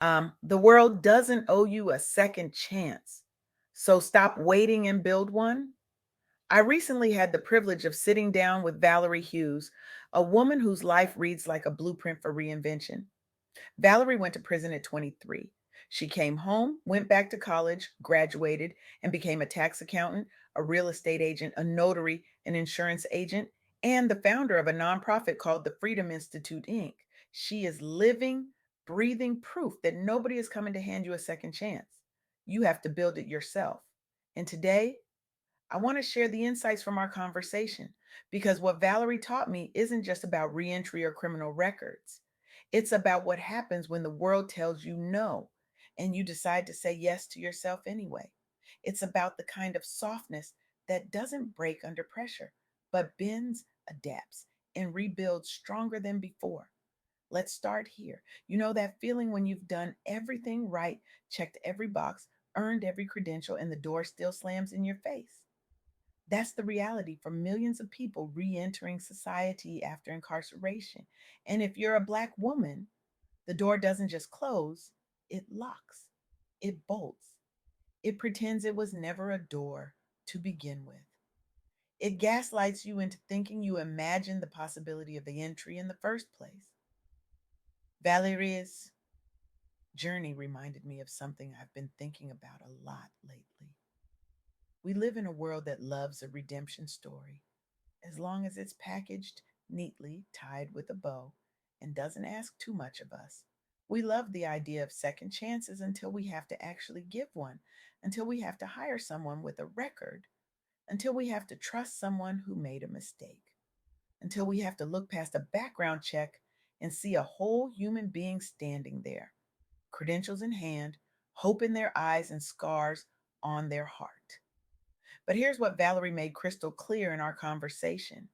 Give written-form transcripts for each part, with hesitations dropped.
The world doesn't owe you a second chance. So stop waiting and build one. I recently had the privilege of sitting down with Valerie Hughes, a woman whose life reads like a blueprint for reinvention. Valerie went to prison at 23. She came home, went back to college, graduated, and became a tax accountant, a real estate agent, a notary, an insurance agent, and the founder of a nonprofit called the Freedom Institute, Inc. She is living, breathing proof that nobody is coming to hand you a second chance. You have to build it yourself. And today, I want to share the insights from our conversation because what Valerie taught me isn't just about reentry or criminal records. It's about what happens when the world tells you no and you decide to say yes to yourself anyway. It's about the kind of softness that doesn't break under pressure, but bends, adapts, and rebuilds stronger than before. Let's start here. You know that feeling when you've done everything right, checked every box, earned every credential, and the door still slams in your face? That's the reality for millions of people re entering society after incarceration. And if you're a Black woman, the door doesn't just close, it locks, it bolts, it pretends it was never a door to begin with. It gaslights you into thinking you imagined the possibility of the entry in the first place. Valerie's journey reminded me of something I've been thinking about a lot lately. We live in a world that loves a redemption story as long as it's packaged neatly, tied with a bow, and doesn't ask too much of us. We love the idea of second chances until we have to actually give one, until we have to hire someone with a record, until we have to trust someone who made a mistake, until we have to look past a background check and see a whole human being standing there, credentials in hand, hope in their eyes, and scars on their heart. But here's what Valerie made crystal clear in our conversation: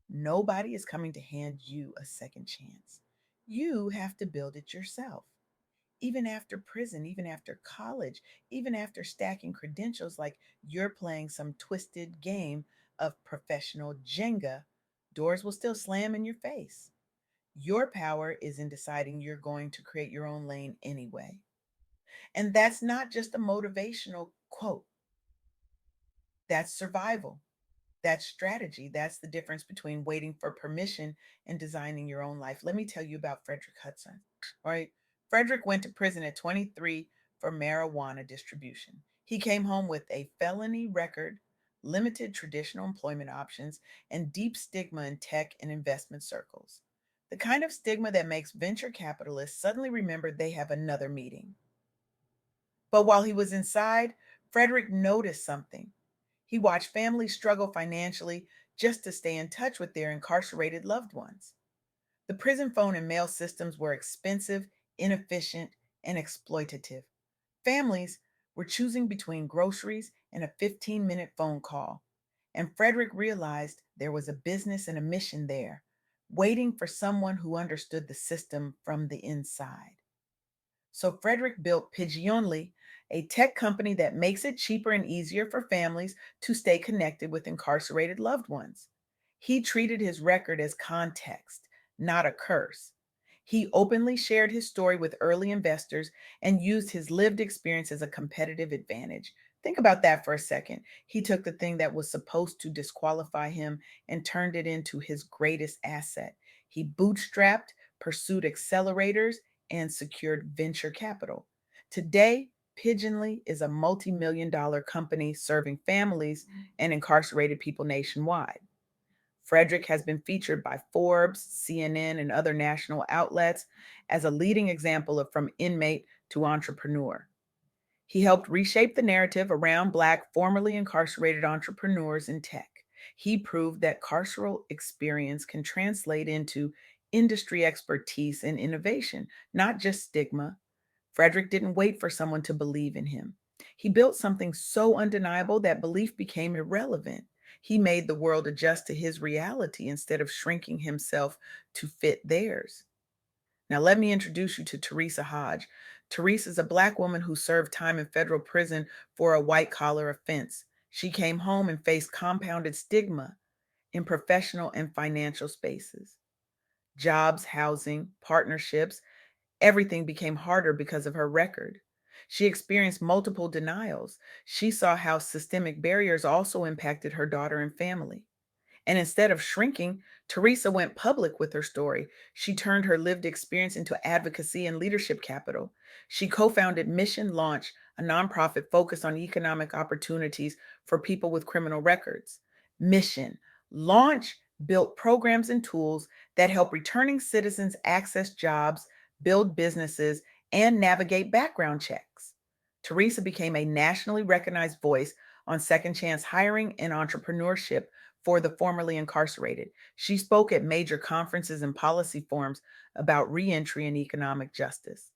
nobody is coming to hand you a second chance. You have to build it yourself. Even after prison, even after college, even after stacking credentials like you're playing some twisted game of professional Jenga, doors will still slam in your face. Your power is in deciding you're going to create your own lane anyway. And that's not just a motivational quote, that's survival. That's strategy. That's the difference between waiting for permission and designing your own life. Let me tell you about Frederick Hudson. All right. Frederick went to prison at 23 for marijuana distribution. He came home with a felony record, limited traditional employment options, and deep stigma in tech and investment circles. The kind of stigma that makes venture capitalists suddenly remember they have another meeting. But while he was inside, Frederick noticed something. He watched families struggle financially just to stay in touch with their incarcerated loved ones. The prison phone and mail systems were expensive, inefficient, and exploitative. Families were choosing between groceries and a 15-minute phone call. And Frederick realized there was a business and a mission there, waiting for someone who understood the system from the inside. So Frederick built Pidgeonly, a tech company that makes it cheaper and easier for families to stay connected with incarcerated loved ones. He treated his record as context, not a curse. He openly shared his story with early investors and used his lived experience as a competitive advantage. Think about that for a second. He took the thing that was supposed to disqualify him and turned it into his greatest asset. He bootstrapped, pursued accelerators, and secured venture capital. Today, Pigeonly is a multi-million dollar company serving families and incarcerated people nationwide. Frederick has been featured by Forbes, CNN, and other national outlets as a leading example of from inmate to entrepreneur. He helped reshape the narrative around Black, formerly incarcerated entrepreneurs in tech. He proved that carceral experience can translate into industry expertise and innovation, not just stigma. Frederick didn't wait for someone to believe in him. He built something so undeniable that belief became irrelevant. He made the world adjust to his reality instead of shrinking himself to fit theirs. Now, let me introduce you to Teresa Hodge. Teresa is a Black woman who served time in federal prison for a white collar offense. She came home and faced compounded stigma in professional and financial spaces, jobs, housing, partnerships, Everything became harder because of her record. She experienced multiple denials. She saw how systemic barriers also impacted her daughter and family. And instead of shrinking, Teresa went public with her story. She turned her lived experience into advocacy and leadership capital. She co founded Mission Launch, a nonprofit focused on economic opportunities for people with criminal records. Mission Launch built programs and tools that help returning citizens access jobs, build businesses, and navigate background checks. Teresa became a nationally recognized voice on second chance hiring and entrepreneurship for the formerly incarcerated. She spoke at major conferences and policy forums about reentry and economic justice.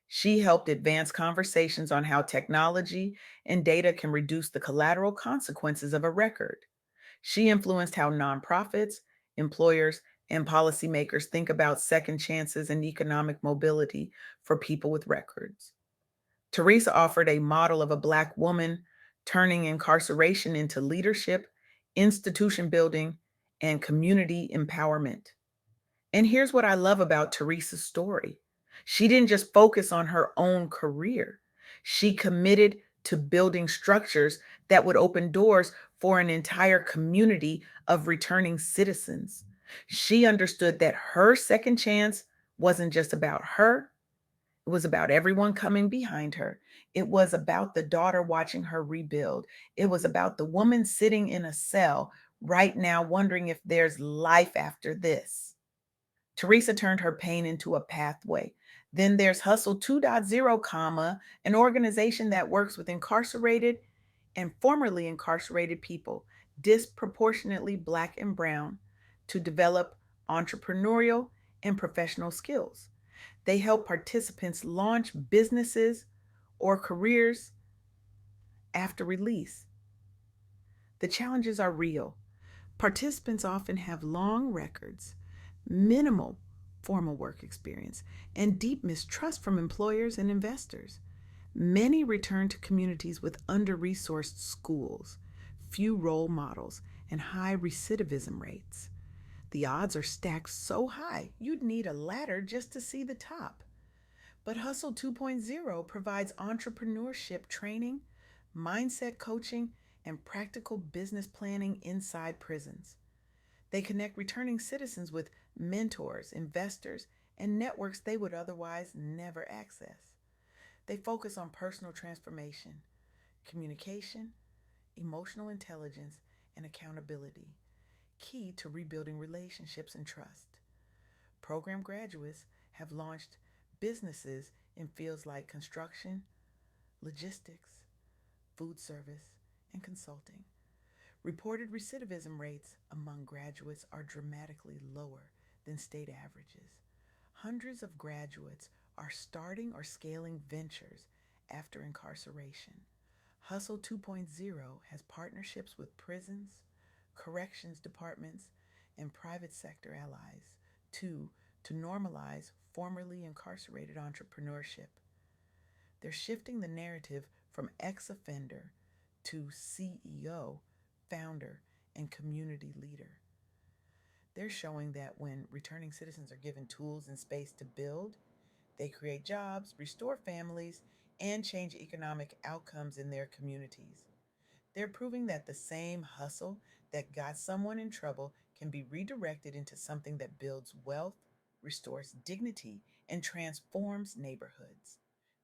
She helped advance conversations on how technology and data can reduce the collateral consequences of a record. She influenced how nonprofits, employers, and policymakers think about second chances and economic mobility for people with records. Teresa offered a model of a Black woman turning incarceration into leadership, institution building, and community empowerment. And here's what I love about Teresa's story: she didn't just focus on her own career, she committed to building structures that would open doors for an entire community of returning citizens. She understood that her second chance wasn't just about her, it was about everyone coming behind her. It was about the daughter watching her rebuild. It was about the woman sitting in a cell right now wondering if there's life after this. Teresa turned her pain into a pathway. Then there's Hustle 2.0, an organization that works with incarcerated and formerly incarcerated people, disproportionately Black and Brown, to develop entrepreneurial and professional skills. They help participants launch businesses or careers after release. The challenges are real. Participants often have long records, minimal formal work experience, and deep mistrust from employers and investors. Many return to communities with under resourced schools, few role models, and high recidivism rates. The odds are stacked so high, you'd need a ladder just to see the top. But Hustle 2.0 provides entrepreneurship training, mindset coaching, and practical business planning inside prisons. They connect returning citizens with mentors, investors, and networks they would otherwise never access. They focus on personal transformation, communication, emotional intelligence, and accountability, key to rebuilding relationships and trust. Program graduates have launched businesses in fields like construction, logistics, food service, and consulting. Reported recidivism rates among graduates are dramatically lower than state averages. Hundreds of graduates are starting or scaling ventures after incarceration. Hustle 2.0 has partnerships with prisons, corrections departments, and private sector allies to normalize formerly incarcerated entrepreneurship. They're shifting the narrative from ex offender to CEO, founder, and community leader. They're showing that when returning citizens are given tools and space to build, they create jobs, restore families, and change economic outcomes in their communities. They're proving that the same hustle that got someone in trouble can be redirected into something that builds wealth, restores dignity, and transforms neighborhoods.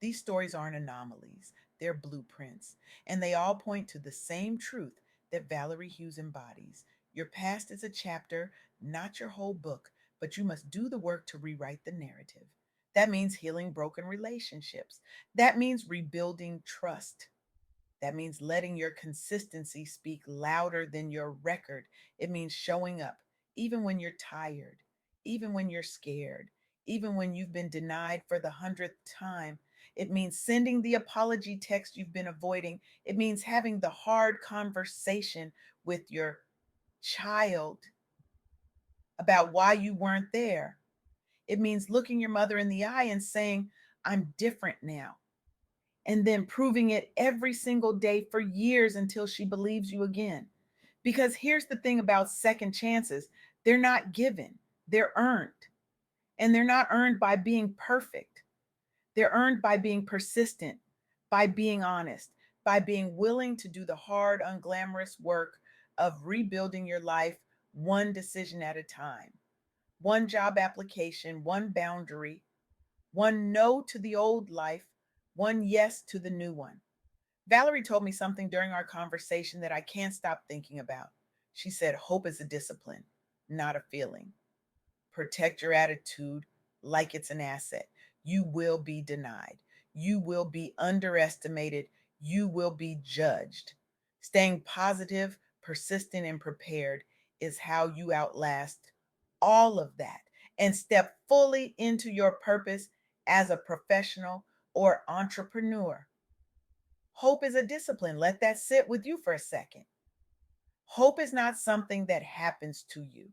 These stories aren't anomalies, they're blueprints, and they all point to the same truth that Valerie Hughes embodies. Your past is a chapter, not your whole book, but you must do the work to rewrite the narrative. That means healing broken relationships. That means rebuilding trust. That means letting your consistency speak louder than your record. It means showing up, even when you're tired, even when you're scared, even when you've been denied for the hundredth time. It means sending the apology text you've been avoiding. It means having the hard conversation with your child about why you weren't there. It means looking your mother in the eye and saying, I'm different now, and then proving it every single day for years until she believes you again. Because here's the thing about second chances: they're not given, they're earned. And they're not earned by being perfect. They're earned by being persistent, by being honest, by being willing to do the hard, unglamorous work of rebuilding your life one decision at a time, one job application, one boundary, one no to the old life, one yes to the new one. Valerie told me something during our conversation that I can't stop thinking about. She said, hope is a discipline, not a feeling. Protect your attitude like it's an asset. You will be denied. You will be underestimated. You will be judged. Staying positive, persistent, and prepared is how you outlast all of that and step fully into your purpose as a professional or entrepreneur. Hope is a discipline. Let that sit with you for a second. Hope is not something that happens to you.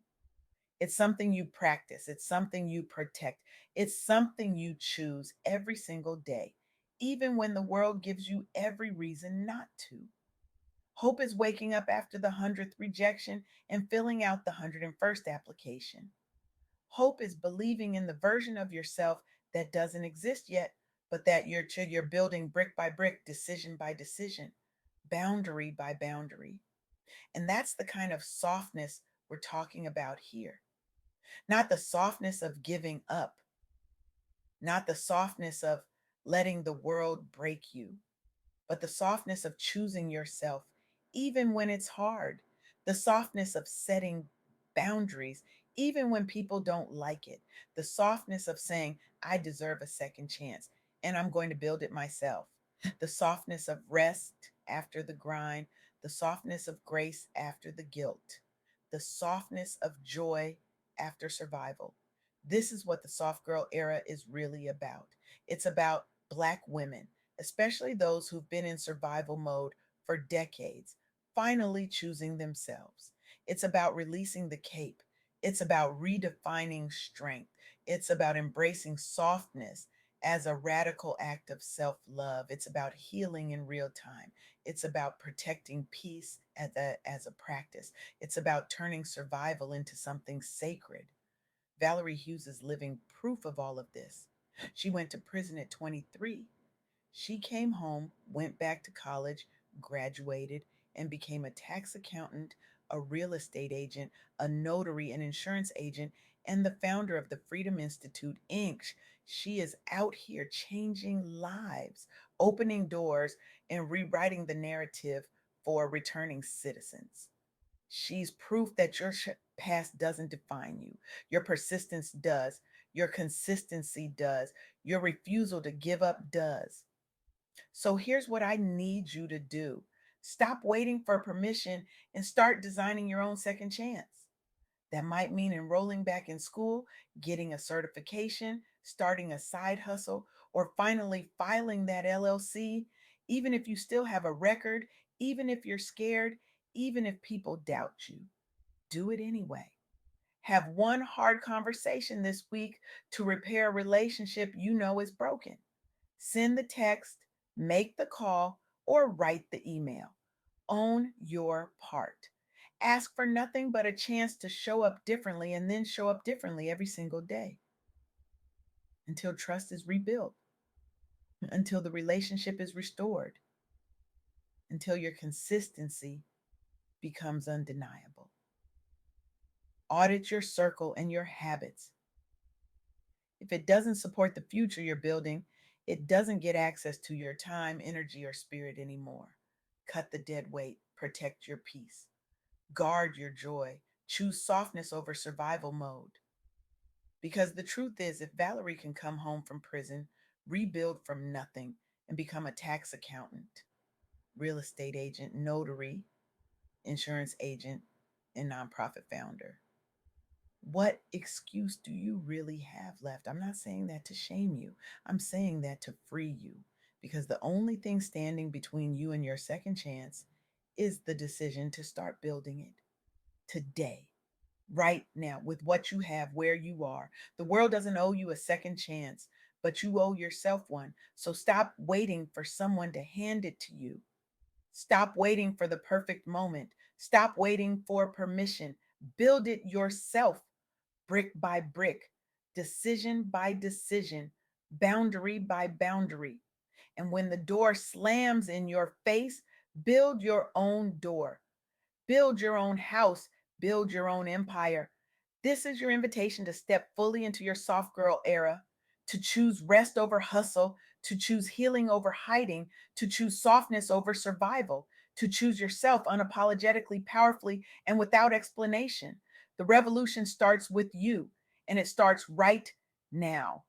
It's something you practice, it's something you protect, it's something you choose every single day, even when the world gives you every reason not to. Hope is waking up after the 100th rejection and filling out the 101st application. Hope is believing in the version of yourself that doesn't exist yet, but that you're building brick by brick, decision by decision, boundary by boundary. And that's the kind of softness we're talking about here. Not the softness of giving up, not the softness of letting the world break you, but the softness of choosing yourself, even when it's hard, the softness of setting boundaries, even when people don't like it, the softness of saying, I deserve a second chance and I'm going to build it myself, the softness of rest after the grind, the softness of grace after the guilt, the softness of joy after survival. This is what the soft girl era is really about. It's about Black women, especially those who've been in survival mode for decades, finally choosing themselves. It's about releasing the cape. It's about redefining strength. It's about embracing softness as a radical act of self love. It's about healing in real time. It's about protecting peace as a practice. It's about turning survival into something sacred. Valerie Hughes is living proof of all of this. She went to prison at 23. She came home, went back to college, graduated, and became a tax accountant, a real estate agent, a notary, an insurance agent, and the founder of the Freedom Institute, Inc. She is out here changing lives, opening doors, and rewriting the narrative for returning citizens. She's proof that your past doesn't define you. Your persistence does. Your consistency does. Your refusal to give up does. So here's what I need you to do: stop waiting for permission and start designing your own second chance. That might mean enrolling back in school, getting a certification, starting a side hustle, or finally filing that LLC, even if you still have a record, even if you're scared, even if people doubt you. Do it anyway. Have one hard conversation this week to repair a relationship you know is broken. Send the text, make the call, or write the email. Own your part. Ask for nothing but a chance to show up differently and then show up differently every single day until trust is rebuilt, until the relationship is restored, until your consistency becomes undeniable. Audit your circle and your habits. If it doesn't support the future you're building, it doesn't get access to your time, energy, or spirit anymore. Cut the dead weight, protect your peace, guard your joy, choose softness over survival mode. Because the truth is, if Valerie can come home from prison, rebuild from nothing, and become a tax accountant, real estate agent, notary, insurance agent, and nonprofit founder, what excuse do you really have left? I'm not saying that to shame you. I'm saying that to free you. Because the only thing standing between you and your second chance is the decision to start building it today, right now, with what you have, where you are. The world doesn't owe you a second chance, but you owe yourself one. So stop waiting for someone to hand it to you. Stop waiting for the perfect moment. Stop waiting for permission. Build it yourself, brick by brick. decision by decision, boundary by boundary. And when the door slams in your face, build your own door. Build your own house, build your own empire. This is your invitation to step fully into your soft girl era, to choose rest over hustle, to choose healing over hiding, to choose softness over survival, to choose yourself unapologetically, powerfully, and without explanation. The revolution starts with you, and it starts right now.